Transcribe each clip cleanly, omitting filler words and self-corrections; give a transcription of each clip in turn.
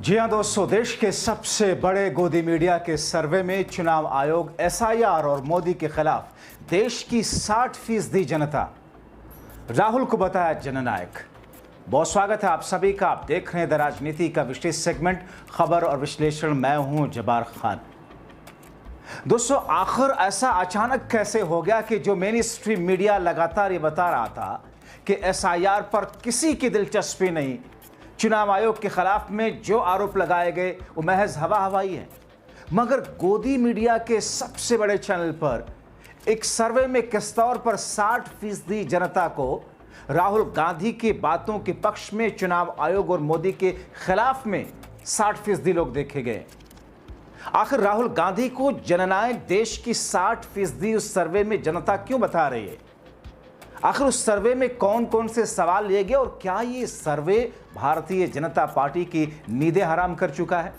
जी हां दोस्तों, देश के सबसे बड़े गोदी मीडिया के सर्वे में चुनाव आयोग एसआईआर और मोदी के खिलाफ देश की 60% जनता राहुल को बताया जननायक। बहुत स्वागत है आप सभी का। आप देख रहे हैं द राजनीति का विशेष सेगमेंट खबर और विश्लेषण। मैं हूं जब्बार खान। दोस्तों, आखिर ऐसा अचानक कैसे हो गया कि जो मेन स्ट्रीम मीडिया लगातार ये बता रहा था कि एसआईआर पर किसी की दिलचस्पी नहीं, चुनाव आयोग के खिलाफ में जो आरोप लगाए गए वो महज हवा हवाई है, मगर गोदी मीडिया के सबसे बड़े चैनल पर एक सर्वे में किस तौर पर 60% जनता को राहुल गांधी की बातों के पक्ष में, चुनाव आयोग और मोदी के खिलाफ में 60% लोग देखे गए। आखिर राहुल गांधी को जननायक देश की 60% उस सर्वे में जनता क्यों बता रही है? आखिर उस सर्वे में कौन कौन से सवाल लिए गए और क्या ये सर्वे भारतीय जनता पार्टी की नींदें हराम कर चुका है?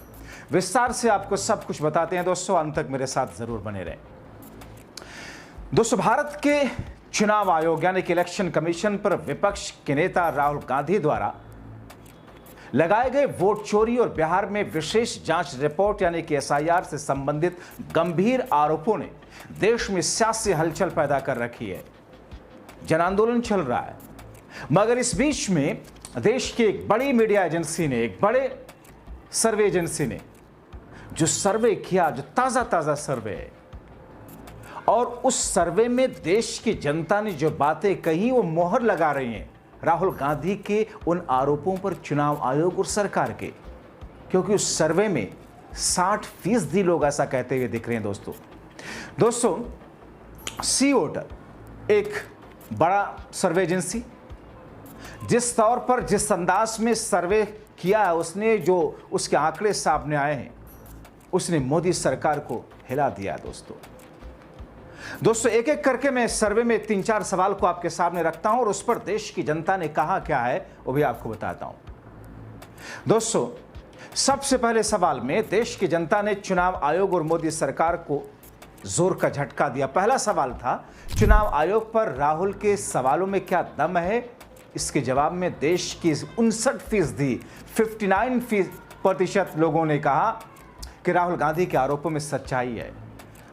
विस्तार से आपको सब कुछ बताते हैं दोस्तों, अंत तक मेरे साथ जरूर बने रहें। दोस्तों, भारत के चुनाव आयोग यानी कि इलेक्शन कमीशन पर विपक्ष के नेता राहुल गांधी द्वारा लगाए गए वोट चोरी और बिहार में विशेष जांच रिपोर्ट यानी कि एसआईआर से संबंधित गंभीर आरोपों ने देश में सियासी हलचल पैदा कर रखी है। जन आंदोलन चल रहा है, मगर इस बीच में देश की एक बड़ी मीडिया एजेंसी ने, एक बड़े सर्वे एजेंसी ने जो सर्वे किया, जो ताजा सर्वे है, और उस सर्वे में देश की जनता ने जो बातें कही वो मोहर लगा रही हैं राहुल गांधी के उन आरोपों पर, चुनाव आयोग और सरकार के। क्योंकि उस सर्वे में 60% लोग ऐसा कहते हुए दिख रहे हैं। दोस्तों, सी वोटर एक बड़ा सर्वे एजेंसी जिस तौर पर, जिस अंदाज में सर्वे किया है, उसने जो उसके आंकड़े सामने आए हैं, उसने मोदी सरकार को हिला दिया है। दोस्तों, एक एक करके मैं सर्वे में 3-4 सवाल को आपके सामने रखता हूं और उस पर देश की जनता ने कहा क्या है वो भी आपको बताता हूं। दोस्तों, सबसे पहले सवाल में देश की जनता ने चुनाव आयोग और मोदी सरकार को जोर का झटका दिया। पहला सवाल था, चुनाव आयोग पर राहुल के सवालों में क्या दम है? इसके जवाब में देश की 59% लोगों ने कहा कि राहुल गांधी के आरोपों में सच्चाई है।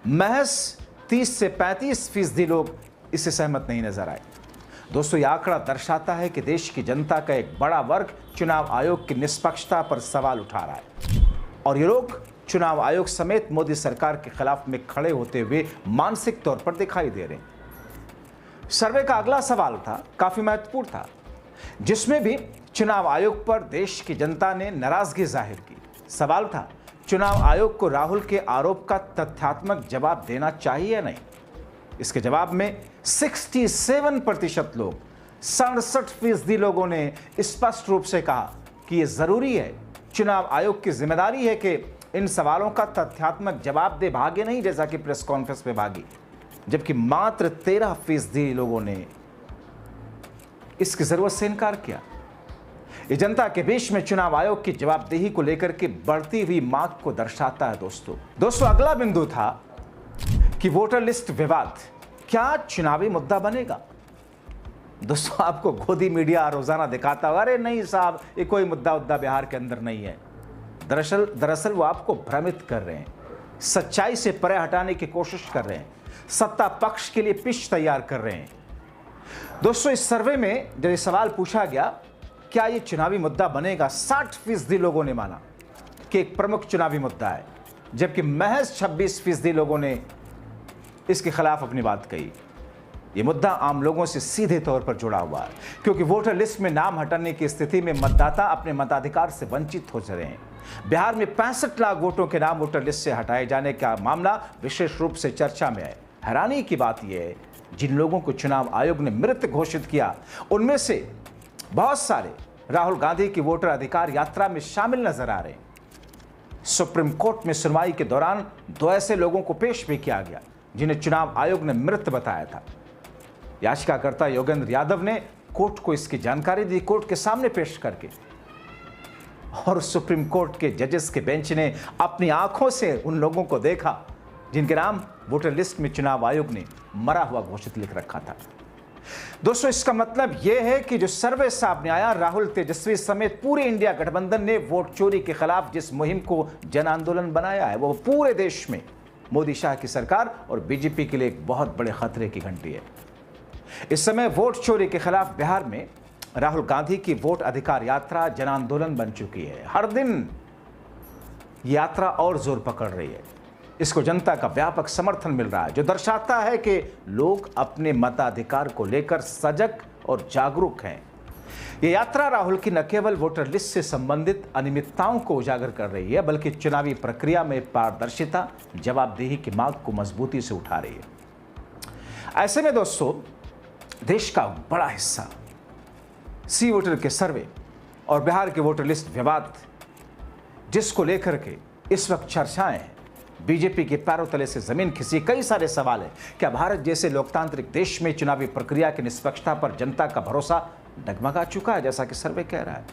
महज 30 से 35% लोग इससे सहमत नहीं नजर आए। दोस्तों, यह आंकड़ा दर्शाता है कि देश की जनता का एक बड़ा वर्ग चुनाव आयोग की निष्पक्षता पर सवाल उठा रहा है और ये लोग चुनाव आयोग समेत मोदी सरकार के खिलाफ में खड़े होते हुए मानसिक तौर पर दिखाई दे रहे हैं। सर्वे का अगला सवाल था, काफी महत्वपूर्ण था, जिसमें भी चुनाव आयोग पर देश की जनता ने नाराजगी जाहिर की। सवाल था, चुनाव आयोग को राहुल के आरोप का तथ्यात्मक जवाब देना चाहिए या नहीं? इसके जवाब में 67% लोग, 67% लोगों ने स्पष्ट रूप से कहा कि यह जरूरी है, चुनाव आयोग की जिम्मेदारी है कि इन सवालों का तथ्यात्मक जवाब दे, भागे नहीं जैसा कि प्रेस कॉन्फ्रेंस में भागी। जबकि मात्र 13% लोगों ने इसकी जरूरत से इनकार किया। ये जनता के बीच में चुनाव आयोग की जवाबदेही को लेकर के बढ़ती हुई मांग को दर्शाता है। दोस्तों, अगला बिंदु था कि वोटर लिस्ट विवाद क्या चुनावी मुद्दा बनेगा? दोस्तों, आपको गोदी मीडिया रोजाना दिखाता होगा, अरे नहीं साहब, ये कोई मुद्दा बिहार के अंदर नहीं है। दरअसल वो आपको भ्रमित कर रहे हैं, सच्चाई से परे हटाने की कोशिश कर रहे हैं, सत्ता पक्ष के लिए पिच तैयार कर रहे हैं। दोस्तों, इस सर्वे में जब ये सवाल पूछा गया क्या ये चुनावी मुद्दा बनेगा, 60% लोगों ने माना कि एक प्रमुख चुनावी मुद्दा है, जबकि महज 26% लोगों ने इसके खिलाफ अपनी बात कही। ये मुद्दा आम लोगों से सीधे तौर पर जुड़ा हुआ है, क्योंकि वोटर लिस्ट में नाम हटाने की स्थिति में मतदाता अपने मताधिकार से वंचित हो रहे हैं। बिहार में 65 लाख वोटों के नाम वोटर लिस्ट से हटाए जाने का मामला विशेष रूप से चर्चा में है। हैरानी की बात यह है, जिन लोगों को चुनाव आयोग ने मृत घोषित किया, उनमें से बहुत सारे राहुल गांधी की वोटर अधिकार यात्रा में शामिल नजर आ रहे हैं। सुप्रीम कोर्ट में सुनवाई के दौरान 2 ऐसे लोगों को पेश भी किया गया जिन्हें चुनाव आयोग ने मृत बताया था। याचिकाकर्ता योगेंद्र यादव ने कोर्ट को इसकी जानकारी दी, कोर्ट के सामने पेश करके, और सुप्रीम कोर्ट के जजेस के बेंच ने अपनी आंखों से उन लोगों को देखा जिनके नाम वोटर लिस्ट में चुनाव आयोग ने मरा हुआ घोषित लिख रखा था। दोस्तों, इसका मतलब यह है कि जो सर्वे सामने आया, राहुल तेजस्वी समेत पूरे इंडिया गठबंधन ने वोट चोरी के खिलाफ जिस मुहिम को जन आंदोलन बनाया है, वो पूरे देश में मोदी शाह की सरकार और बीजेपी के लिए एक बहुत बड़े खतरे की घंटी है। इस समय वोट चोरी के खिलाफ बिहार में राहुल गांधी की वोट अधिकार यात्रा जन आंदोलन बन चुकी है। हर दिन यात्रा और जोर पकड़ रही है। इसको जनता का व्यापक समर्थन मिल रहा है, जो दर्शाता है कि लोग अपने मताधिकार को लेकर सजग और जागरूक हैं। ये यात्रा राहुल की न केवल वोटर लिस्ट से संबंधित अनियमितताओं को उजागर कर रही है, बल्कि चुनावी प्रक्रिया में पारदर्शिता, जवाबदेही की मांग को मजबूती से उठा रही है। ऐसे में दोस्तों, देश का बड़ा हिस्सा सी वोटर के सर्वे और बिहार के वोटर लिस्ट विवाद, जिसको लेकर के इस वक्त चर्चाएं हैं, बीजेपी के पैरों तले से जमीन खिसी कई सारे सवाल हैं। क्या भारत जैसे लोकतांत्रिक देश में चुनावी प्रक्रिया की निष्पक्षता पर जनता का भरोसा डगमगा चुका है, जैसा कि सर्वे कह रहा है?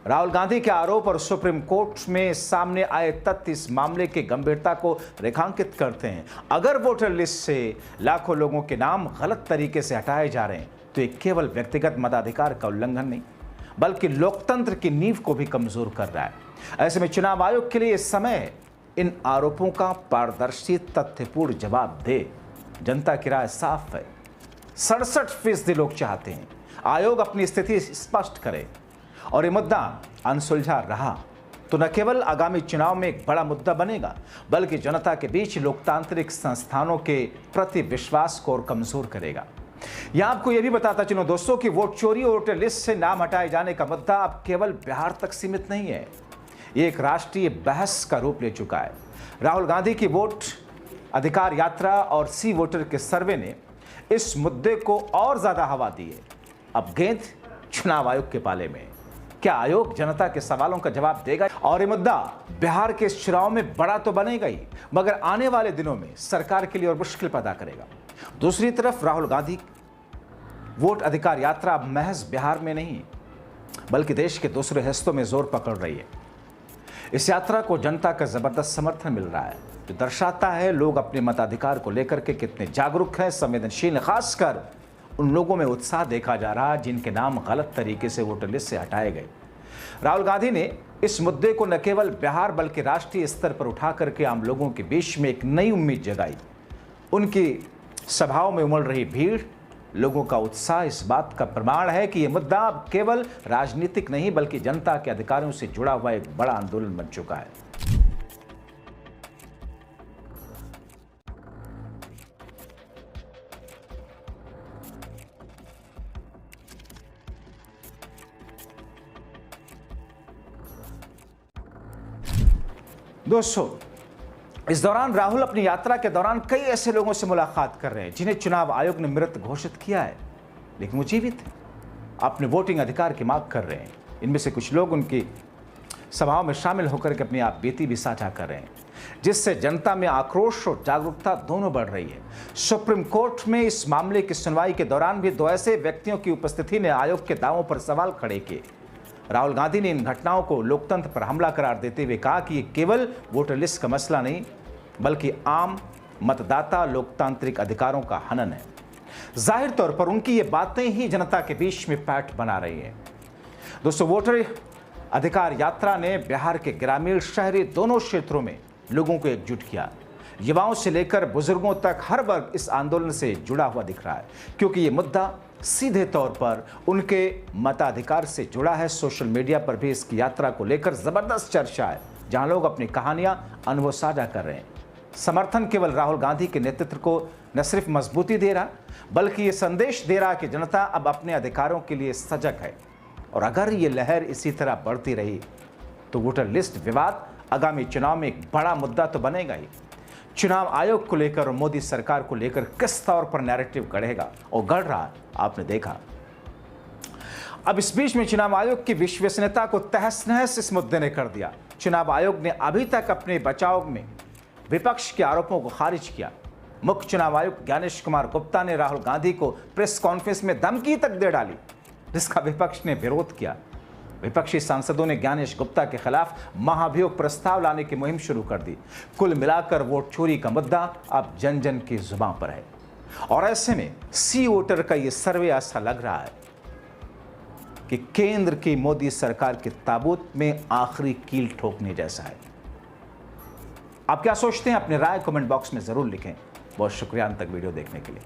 राहुल गांधी के आरोप और सुप्रीम कोर्ट में सामने आए तथ्य इस मामले की गंभीरता को रेखांकित करते हैं। अगर वोटर लिस्ट से लाखों लोगों के नाम गलत तरीके से हटाए जा रहे हैं, तो ये केवल व्यक्तिगत मताधिकार का उल्लंघन नहीं, बल्कि लोकतंत्र की नींव को भी कमजोर कर रहा है। ऐसे में चुनाव आयोग के लिए इस समय इन आरोपों का पारदर्शी, तथ्यपूर्ण जवाब दे। जनता की राय साफ है। 67% लोग चाहते हैं आयोग अपनी स्थिति स्पष्ट करे, और ये मुद्दा अनसुलझा रहा तो न केवल आगामी चुनाव में एक बड़ा मुद्दा बनेगा, बल्कि जनता के बीच लोकतांत्रिक संस्थानों के प्रति विश्वास को और कमजोर करेगा। यहां आपको यह भी बताता चलूं दोस्तों कि वोट चोरी और वोटर लिस्ट से नाम हटाए जाने का मुद्दा अब केवल बिहार तक सीमित नहीं है। ये एक राष्ट्रीय बहस का रूप ले चुका है। राहुल गांधी की वोट अधिकार यात्रा और सी वोटर के सर्वे ने इस मुद्दे को और ज्यादा हवा दी है। अब गेंद चुनाव आयोग के पाले में। क्या आयोग जनता के सवालों का जवाब देगा? और ये मुद्दा बिहार के चुनाव में बड़ा तो बनेगा ही, मगर आने वाले दिनों में सरकार के लिए और मुश्किल पैदा करेगा। दूसरी तरफ राहुल गांधी वोट अधिकार यात्रा अब महज बिहार में नहीं, बल्कि देश के दूसरे हिस्सों में जोर पकड़ रही है। इस यात्रा को जनता का जबरदस्त समर्थन मिल रहा है, जो दर्शाता है लोग अपने मताधिकार को लेकर के कितने जागरूक हैं, संवेदनशील। खासकर उन लोगों में उत्साह देखा जा रहा है जिनके नाम गलत तरीके से वोटर लिस्ट से हटाए गए। राहुल गांधी ने इस मुद्दे को न केवल बिहार बल्कि राष्ट्रीय स्तर पर उठा करके आम लोगों के बीच में एक नई उम्मीद जगाई। उनकी सभाओं में उमड़ रही भीड़, लोगों का उत्साह इस बात का प्रमाण है कि यह मुद्दा अब केवल राजनीतिक नहीं, बल्कि जनता के अधिकारों से जुड़ा हुआ एक बड़ा आंदोलन बन चुका है। दोस्तों, इस दौरान राहुल अपनी यात्रा के दौरान कई ऐसे लोगों से मुलाकात कर रहे हैं जिन्हें चुनाव आयोग ने मृत घोषित किया है, लेकिन वो जीवित हैं, अपने वोटिंग अधिकार की मांग कर रहे हैं। इनमें से कुछ लोग उनकी सभाओं में शामिल होकर के अपनी आप बीती भी साझा कर रहे हैं, जिससे जनता में आक्रोश और जागरूकता दोनों बढ़ रही है। सुप्रीम कोर्ट में इस मामले की सुनवाई के दौरान भी दो ऐसे व्यक्तियों की उपस्थिति ने आयोग के दावों पर सवाल खड़े किए। राहुल गांधी ने इन घटनाओं को लोकतंत्र पर हमला करार देते हुए कहा कि ये केवल वोटर लिस्ट का मसला नहीं, बल्कि आम मतदाता लोकतांत्रिक अधिकारों का हनन है। जाहिर तौर पर उनकी ये बातें ही जनता के बीच में पैठ बना रही हैं। दोस्तों, वोटर अधिकार यात्रा ने बिहार के ग्रामीण, शहरी दोनों क्षेत्रों में लोगों को एकजुट किया। युवाओं से लेकर बुजुर्गों तक हर वर्ग इस आंदोलन से जुड़ा हुआ दिख रहा है, क्योंकि ये मुद्दा सीधे तौर पर उनके मताधिकार से जुड़ा है। सोशल मीडिया पर भी इसकी यात्रा को लेकर जबरदस्त चर्चा है, जहां लोग अपनी कहानियां, अनुभव साझा कर रहे हैं। समर्थन केवल राहुल गांधी के नेतृत्व को न सिर्फ मजबूती दे रहा, बल्कि ये संदेश दे रहा कि जनता अब अपने अधिकारों के लिए सजग है। और अगर ये लहर इसी तरह बढ़ती रही तो वोटर लिस्ट विवाद आगामी चुनाव में एक बड़ा मुद्दा तो बनेगा ही। चुनाव आयोग को लेकर और मोदी सरकार को लेकर किस तौर पर नैरेटिव गढ़ेगा और गढ़ रहा, आपने देखा। अब इस बीच में चुनाव आयोग की विश्वसनीयता को तहस नहस इस मुद्दे ने कर दिया। चुनाव आयोग ने अभी तक अपने बचाव में विपक्ष के आरोपों को खारिज किया। मुख्य चुनाव आयुक्त ज्ञानेश कुमार गुप्ता ने राहुल गांधी को प्रेस कॉन्फ्रेंस में धमकी तक दे डाली, जिसका विपक्ष ने विरोध किया। विपक्षी सांसदों ने ज्ञानेश गुप्ता के खिलाफ महाभियोग प्रस्ताव लाने की मुहिम शुरू कर दी। कुल मिलाकर वोट चोरी का मुद्दा अब जन जन की जुबान पर है। और ऐसे में सी वोटर का यह सर्वे ऐसा लग रहा है कि केंद्र की मोदी सरकार के ताबूत में आखिरी कील ठोकने जैसा है। आप क्या सोचते हैं? अपनी राय कमेंट बॉक्स में जरूर लिखें। बहुत शुक्रिया अंत तक वीडियो देखने के लिए।